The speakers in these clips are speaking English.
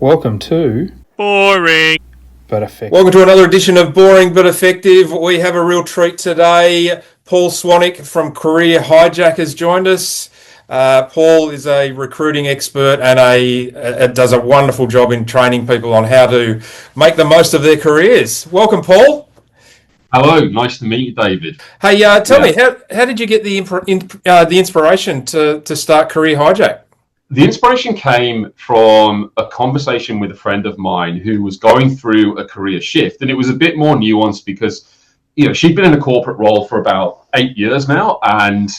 Welcome to Boring but Effective. Welcome to another edition of Boring but Effective. We have a real treat today. Paul Swanwick from Career Hijack has joined us. Paul is a recruiting expert and does a wonderful job in training people on how to make the most of their careers. Welcome, Paul. Hello, nice to meet you, David. Hey, tell me, how did you get the inspiration to start Career Hijack? The inspiration came from a conversation with a friend of mine who was going through a career shift, and it was a bit more nuanced because, she'd been in a corporate role for about 8 years now, and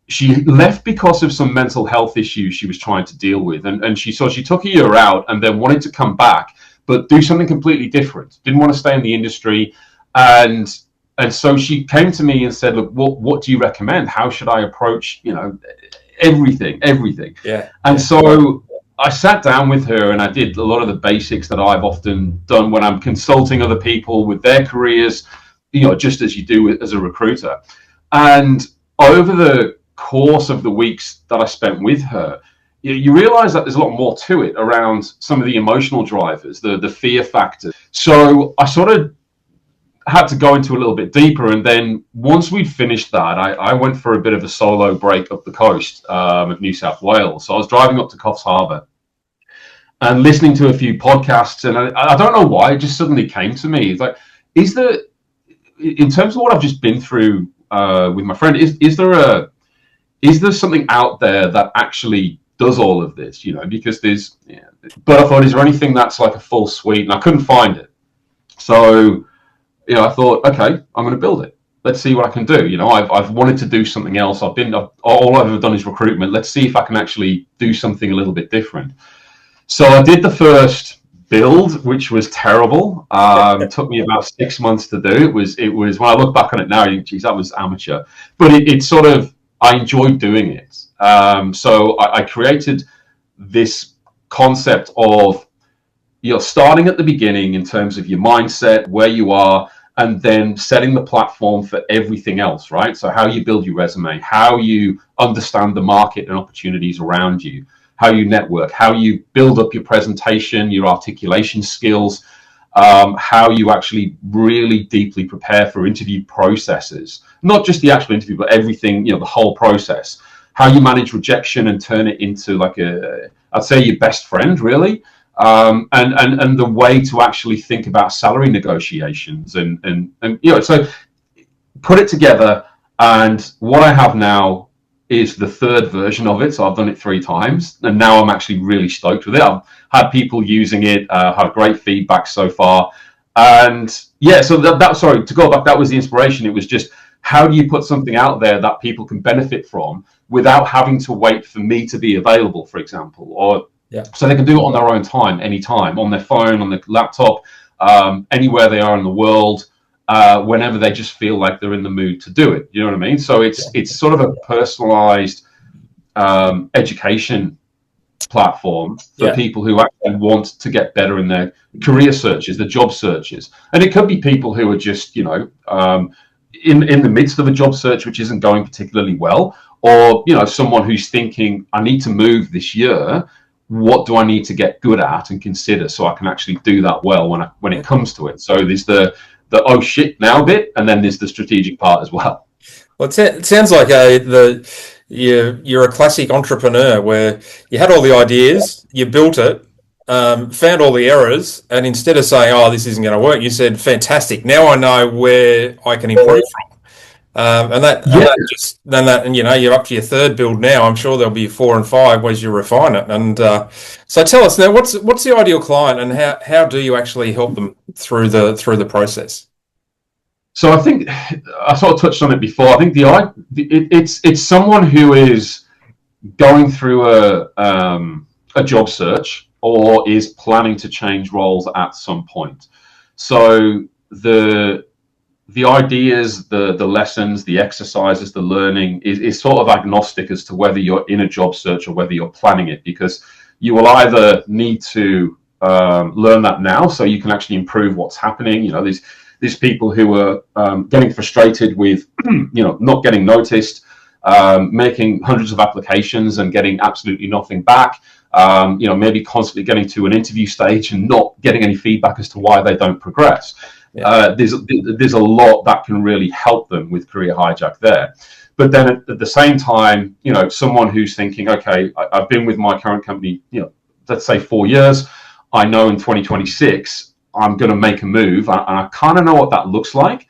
she left because of some mental health issues she was trying to deal with, and she took a year out and then wanted to come back, but do something completely different. Didn't want to stay in the industry, and so she came to me and said, "Look, what do you recommend? How should I approach, everything?" Yeah. And so I sat down with her and I did a lot of the basics that I've often done when I'm consulting other people with their careers, just as you do as a recruiter. And over the course of the weeks that I spent with her, you realize that there's a lot more to it around some of the emotional drivers, the fear factor. So I sort of had to go into a little bit deeper, and then once we'd finished that, I went for a bit of a solo break up the coast of New South Wales. So I was driving up to Coffs Harbour and listening to a few podcasts, and I don't know why, it just suddenly came to me. It's like, in terms of what I've just been through with my friend, is there something out there that actually does all of this? Because but I thought, is there anything that's like a full suite? And I couldn't find it. So I thought, okay, I'm going to build it. Let's see what I can do. I've wanted to do something else. All I've ever done is recruitment. Let's see if I can actually do something a little bit different. So I did the first build, which was terrible. It took me about 6 months to do. It was when I look back on it now, geez, that was amateur. But I enjoyed doing it. So I created this concept of starting at the beginning in terms of your mindset, where you are, and then setting the platform for everything else, right? So how you build your resume, how you understand the market and opportunities around you, how you network, how you build up your presentation, your articulation skills, how you actually really deeply prepare for interview processes, not just the actual interview, but everything, the whole process, how you manage rejection and turn it into like I'd say your best friend, really. And the way to actually think about salary negotiations and so put it together. And what I have now is the third version of it. So I've done it 3 times, and now I'm actually really stoked with it. I've had people using it, had great feedback so far. And so to go back, that was the inspiration. It was just, how do you put something out there that people can benefit from without having to wait for me to be available, for example, so they can do it on their own time, anytime, on their phone, on their laptop, anywhere they are in the world, whenever they just feel like they're in the mood to do it. You know what I mean? So it's sort of a personalized education platform for people who actually want to get better in their career searches, their job searches. And it could be people who are just, in the midst of a job search which isn't going particularly well, or, someone who's thinking, I need to move this year. What do I need to get good at and consider so I can actually do that well when it comes to it? So there's the oh shit now bit, and then there's the strategic part as well. Well, it sounds like you're a classic entrepreneur where you had all the ideas, you built it, found all the errors, and instead of saying, "Oh, this isn't going to work," you said, "Fantastic! Now I know where I can improve from." And you're up to your third build now. I'm sure there'll be 4 and 5 as you refine it. And so tell us now, what's the ideal client, and how do you actually help them through the process? So I think I sort of touched on it before. I think it's someone who is going through a job search or is planning to change roles at some point. So the ideas, the lessons, the exercises, the learning is sort of agnostic as to whether you're in a job search or whether you're planning it, because you will either need to learn that now so you can actually improve what's happening. There's people who are getting frustrated with not getting noticed, making hundreds of applications and getting absolutely nothing back. maybe constantly getting to an interview stage and not getting any feedback as to why they don't progress. Yeah. There's a lot that can really help them with Career Hijack there. But then at the same time, someone who's thinking, okay, I've been with my current company, let's say 4 years. I know in 2026, I'm going to make a move, and I kind of know what that looks like,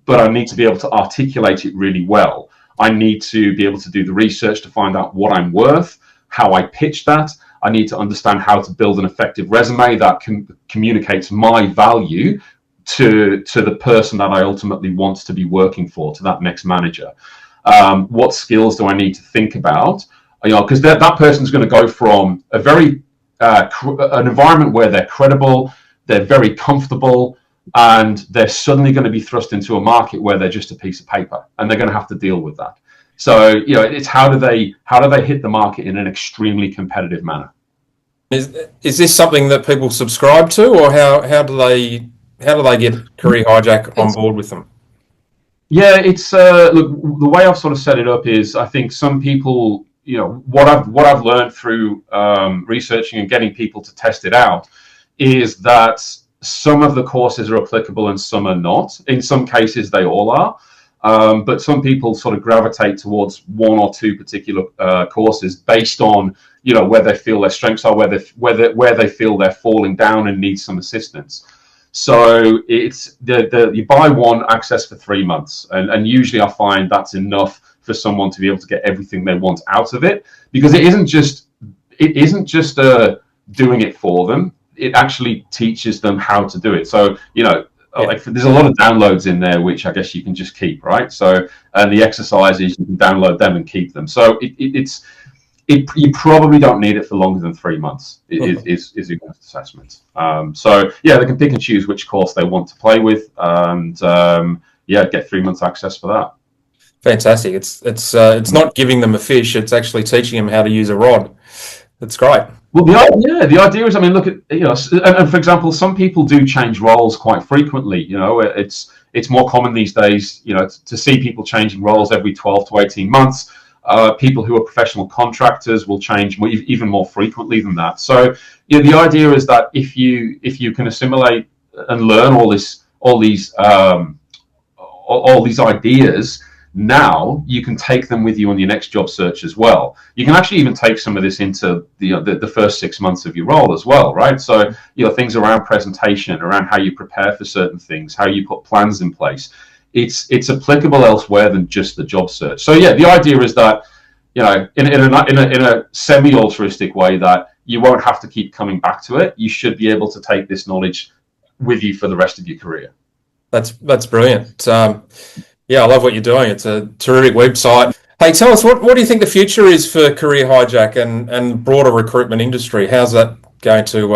but I need to be able to articulate it really well. I need to be able to do the research to find out what I'm worth, how I pitch that. I need to understand how to build an effective resume that communicates my value to the person that I ultimately want to be working for, to that next manager. What skills do I need to think about? Because that person's going to go from a very an environment where they're credible, they're very comfortable, and they're suddenly going to be thrust into a market where they're just a piece of paper, and they're going to have to deal with that. So it's how do they hit the market in an extremely competitive manner? Is this something that people subscribe to, or how do they get Career Hijack on board with them? Yeah, it's look, the way I've sort of set it up is, I think some people, what I've learned through researching and getting people to test it out is that some of the courses are applicable and some are not. In some cases, they all are. But some people sort of gravitate towards one or two particular courses based on, where they feel their strengths are, where they feel they're falling down and need some assistance. So it's you buy one, access for 3 months, and usually I find that's enough for someone to be able to get everything they want out of it, because it isn't just doing it for them. It actually teaches them how to do it. So like there's a lot of downloads in there, which I guess you can just keep, right? So the exercises, you can download them and keep them. So you probably don't need it for longer than 3 months. Is a good assessment. So yeah, they can pick and choose which course they want to play with, and get 3 months access for that. Fantastic. It's not giving them a fish; it's actually teaching them how to use a rod. That's great. Well, the idea is, I mean, look at and for example, some people do change roles quite frequently. It's more common these days, to see people changing roles every 12 to 18 months. People who are professional contractors will change even more frequently than that. So, the idea is that if you can assimilate and learn all these ideas, now you can take them with you on your next job search as well. You can actually even take some of this into the first 6 months of your role as well, right? So things around presentation, around how you prepare for certain things, how you put plans in place. It's applicable elsewhere than just the job search. So yeah, the idea is that in a semi-altruistic way, that you won't have to keep coming back to it. You should be able to take this knowledge with you for the rest of your career. That's brilliant. Yeah, I love what you're doing. It's a terrific website. Hey, tell us, what do you think the future is for Career Hijack and broader recruitment industry? How's that going to,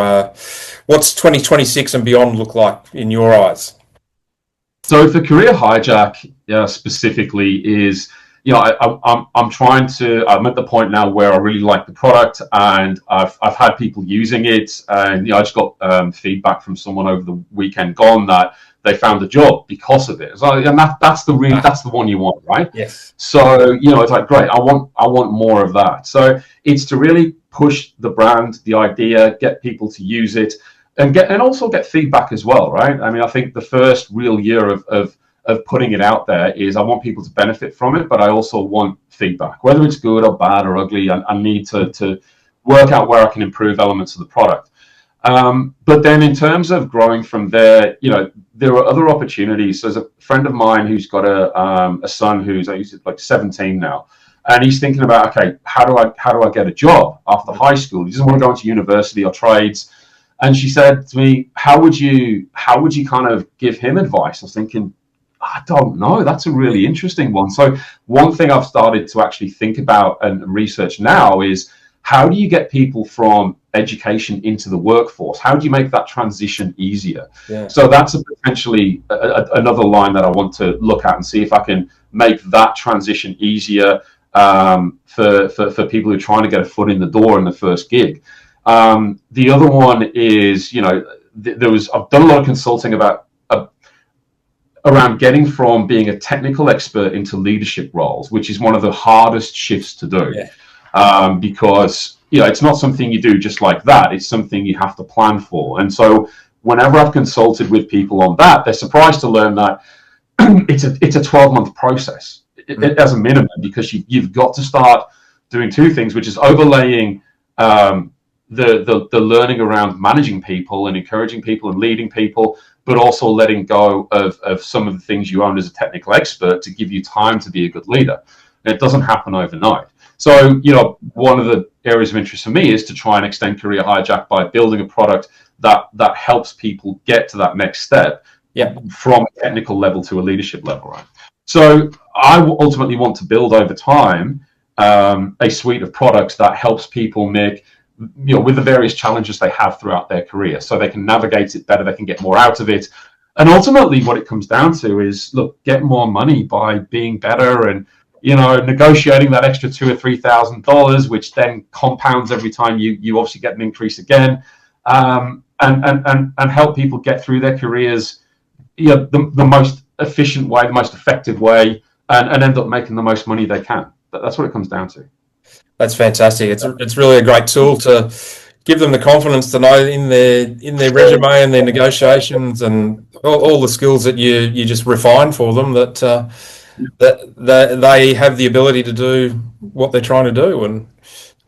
what's 2026 and beyond look like in your eyes? So for Career Hijack specifically is, I'm at the point now where I really like the product, and I've had people using it, and I just got feedback from someone over the weekend gone that they found a job because of it. So, and that's the one you want, right? Yes. So it's like, great. I want more of that. So it's to really push the brand, the idea, get people to use it, and also get feedback as well, right? I mean, I think the first real year of putting it out there is I want people to benefit from it, but I also want feedback, whether it's good or bad or ugly. I need to work out where I can improve elements of the product. But then in terms of growing from there, there are other opportunities. There's a friend of mine who's got a son who's like 17 now, and he's thinking about, okay, how do I get a job after high school? He doesn't want to go into university or trades. And she said to me, how would you kind of give him advice? I was thinking, I don't know. That's a really interesting one. So one thing I've started to actually think about and research now is, how do you get people from education into the workforce? How do you make that transition easier? Yeah. So that's potentially another line that I want to look at and see if I can make that transition easier for people who are trying to get a foot in the door in the first gig. The other one is, I've done a lot of consulting about around getting from being a technical expert into leadership roles, which is one of the hardest shifts to do. Yeah. Because it's not something you do just like that. It's something you have to plan for. And so whenever I've consulted with people on that, they're surprised to learn that it's a 12-month process as a minimum, because you've got to start doing two things, which is overlaying the learning around managing people and encouraging people and leading people, but also letting go of some of the things you own as a technical expert to give you time to be a good leader. And it doesn't happen overnight. So, one of the areas of interest for me is to try and extend Career Hijack by building a product that helps people get to that next step from a technical level to a leadership level, right? So I ultimately want to build over time a suite of products that helps people make, with the various challenges they have throughout their career, so they can navigate it better, they can get more out of it. And ultimately what it comes down to is, look, get more money by being better and, negotiating that extra $2,000 or $3,000, which then compounds every time you obviously get an increase again, and help people get through their careers, the most efficient way, the most effective way, and end up making the most money they can. That's what it comes down to. That's fantastic. It's really a great tool to give them the confidence to know in their resume and their negotiations and all the skills that you just refine for them, that they have the ability to do what they're trying to do. And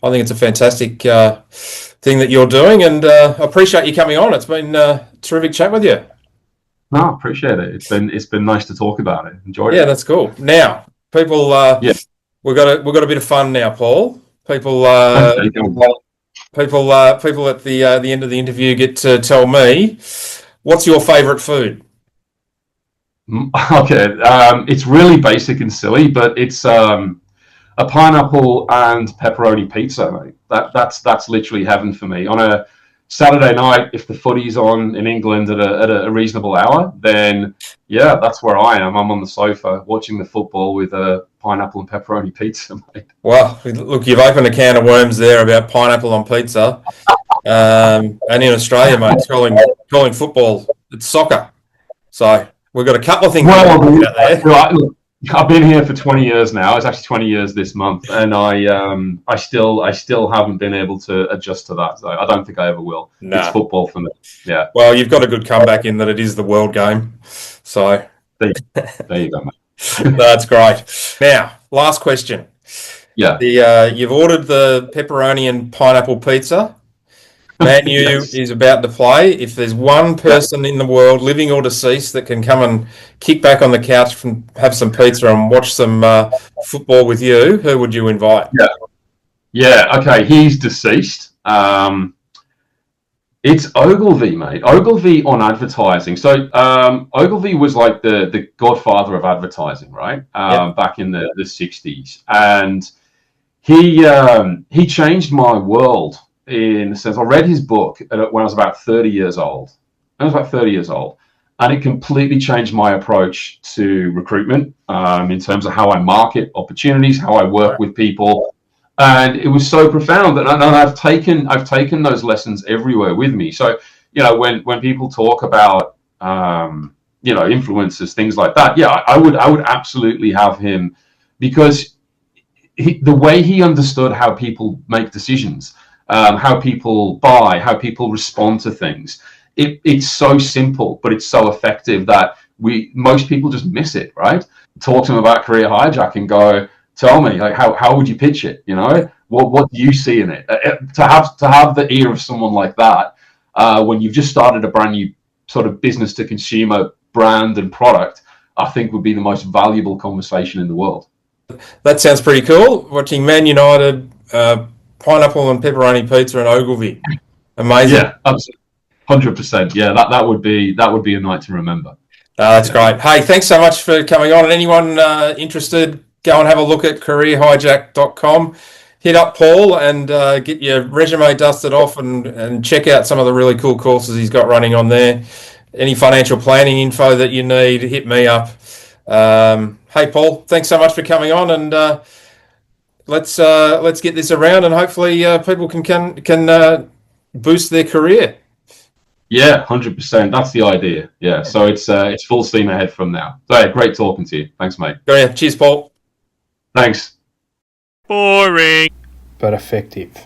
I think it's a fantastic thing that you're doing, and I appreciate you coming on. It's been a terrific chat with you. No, I appreciate it. It's been nice to talk about it. Enjoyed it. Yeah, that's cool. Now, people, we've got a bit of fun now, Paul. People at the end of the interview get to tell me, what's your favourite food? Okay, it's really basic and silly, but it's a pineapple and pepperoni pizza, mate. That's literally heaven for me. On a Saturday night, if the footy's on in England at a reasonable hour, then yeah, that's where I am. I'm on the sofa watching the football with a pineapple and pepperoni pizza, mate. Well, look, you've opened a can of worms there about pineapple on pizza. And in Australia, mate, calling football, it's soccer. So we've got a couple of things out there. Right, look, I've been here for 20 years now. It's actually 20 years this month, and I still haven't been able to adjust to that. So I don't think I ever will. Nah. It's football for me. Yeah. Well, you've got a good comeback in that it is the world game. So there you go, mate. That's great. Now, last question. Yeah. You've ordered the pepperoni and pineapple pizza. Man U yes. is about to play. If there's one person in the world, living or deceased, that can come and kick back on the couch and have some pizza and watch some football with you, who would you invite? Yeah. Okay. He's deceased. It's Ogilvy, mate. Ogilvy on advertising. So Ogilvy was like the godfather of advertising, right? Back in the 60s, and he changed my world. In the sense, I read his book when I was about 30 years old. And it completely changed my approach to recruitment in terms of how I market opportunities, how I work with people, and it was so profound. And I've taken those lessons everywhere with me. So when people talk about influencers, things like that, I would absolutely have him, because the way he understood how people make decisions. How people buy, how people respond to things. It's so simple, but it's so effective that most people just miss it, right? Talk to them about Career Hijack and go, tell me, like, how would you pitch it? What do you see in it? To have the ear of someone like that when you've just started a brand new sort of business to consumer brand and product, I think would be the most valuable conversation in the world. That sounds pretty cool. Watching Man United. Pineapple and pepperoni pizza and Ogilvy. Amazing. Yeah, absolutely. 100%. Yeah, that would be a night to remember. That's great. Hey, thanks so much for coming on. And anyone interested, go and have a look at careerhijack.com. Hit up Paul and get your resume dusted off and check out some of the really cool courses he's got running on there. Any financial planning info that you need, hit me up. Hey, Paul, thanks so much for coming on, and let's get this around, and hopefully people can boost their career. Yeah, 100%. That's the idea. Yeah, so it's full steam ahead from now. So yeah, great talking to you. Thanks, mate. Cheers, Paul. Thanks. Boring, but effective.